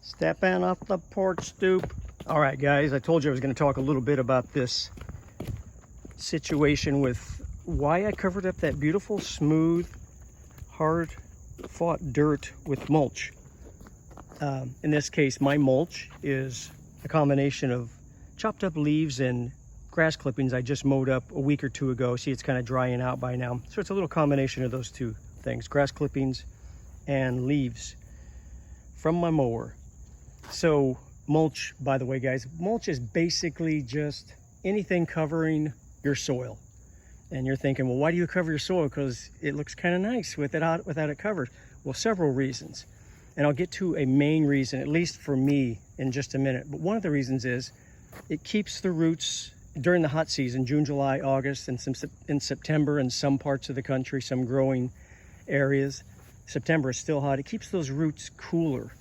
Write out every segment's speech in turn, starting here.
Stepping off the porch stoop. All right, guys, I told you I was going to talk a little bit about this situation with why I covered up that beautiful, smooth, hard-fought dirt with mulch. In this case, my mulch is a combination of chopped up leaves and grass clippings I just mowed up a week or two ago. See, it's kind of drying out by now. So it's a little combination of those two things, grass clippings and leaves from my mower. So mulch, by the way, guys, mulch is basically just anything covering your soil. And you're thinking, well, why do you cover your soil? Because it looks kind of nice without it covered. Well, several reasons. And I'll get to a main reason, at least for me, in just a minute. But one of the reasons is it keeps the roots during the hot season, June, July, August, and in September in some parts of the country, some growing areas. September is still hot. It keeps those roots cooler.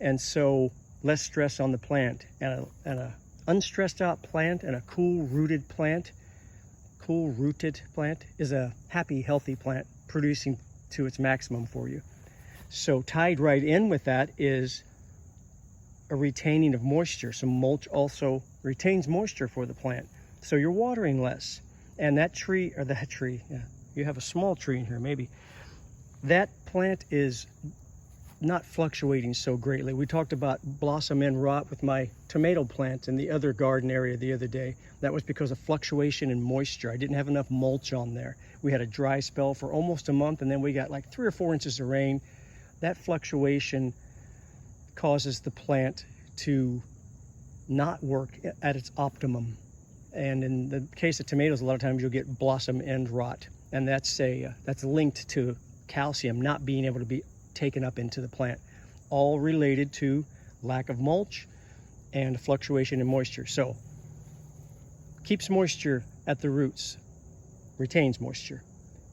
And so less stress on the plant. And a unstressed out plant and a cool rooted plant is a happy, healthy plant producing to its maximum for you. So tied right in with that is a retaining of moisture. So mulch also retains moisture for the plant. So you're watering less. And that tree, yeah, you have a small tree in here maybe. That plant is not fluctuating so greatly. We talked about blossom end rot with my tomato plant in the other garden area the other day. That was because of fluctuation in moisture. I didn't have enough mulch on there. We had a dry spell for almost a month, and then we got like 3 or 4 inches of rain. That fluctuation causes the plant to not work at its optimum. And in the case of tomatoes, a lot of times you'll get blossom end rot, and that's linked to calcium not being able to be taken up into the plant, all related to lack of mulch and fluctuation in moisture. So keeps moisture at the roots, retains moisture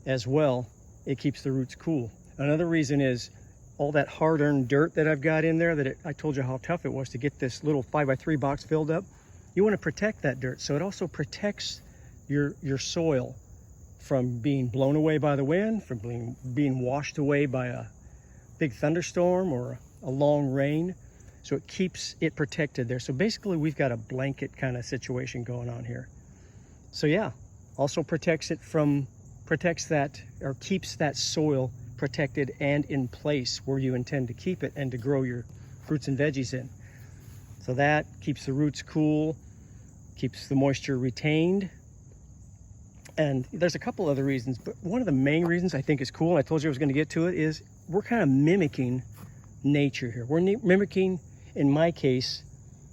as well. It keeps the roots cool. Another reason is all that hard-earned dirt that I've got in there I told you how tough it was to get this little 5x3 box filled up. You want to protect that dirt, so it also protects your soil from being blown away by the wind, from being washed away by a big thunderstorm or a long rain. So it keeps it protected there. So basically we've got a blanket kind of situation going on here. So yeah, also keeps that soil protected and in place where you intend to keep it and to grow your fruits and veggies in. So that keeps the roots cool, keeps the moisture retained. And there's a couple other reasons, but one of the main reasons I think is cool, and I told you I was going to get to it, is we're kind of mimicking nature here. We're mimicking, in my case,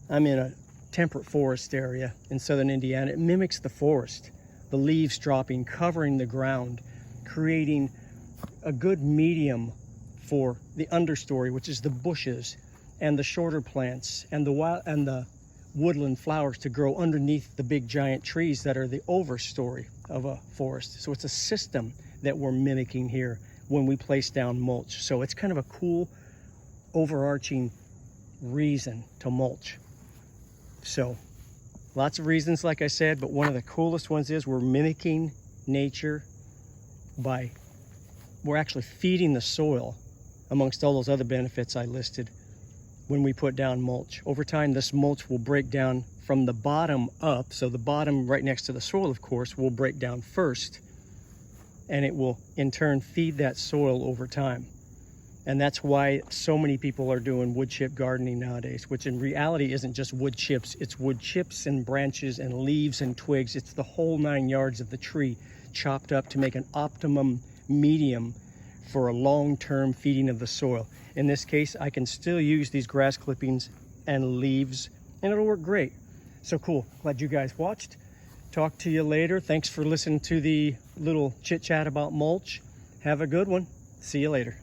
I'm in a temperate forest area in southern Indiana. It mimics the forest, the leaves dropping, covering the ground, creating a good medium for the understory, which is the bushes and the shorter plants and the woodland flowers to grow underneath the big giant trees that are the overstory of a forest. So it's a system that we're mimicking here when we place down mulch. So it's kind of a cool overarching reason to mulch. So lots of reasons, like I said, but one of the coolest ones is we're mimicking nature by we're actually feeding the soil amongst all those other benefits I listed when we put down mulch. Over time, this mulch will break down from the bottom up. So the bottom right next to the soil, of course, will break down first, and it will in turn feed that soil over time. And that's why so many people are doing wood chip gardening nowadays, which in reality isn't just wood chips. It's wood chips and branches and leaves and twigs. It's the whole 9 yards of the tree chopped up to make an optimum medium for a long-term feeding of the soil. In this case, I can still use these grass clippings and leaves, and it'll work great. So cool. Glad you guys watched. Talk to you later. Thanks for listening to the little chit-chat about mulch. Have a good one. See you later.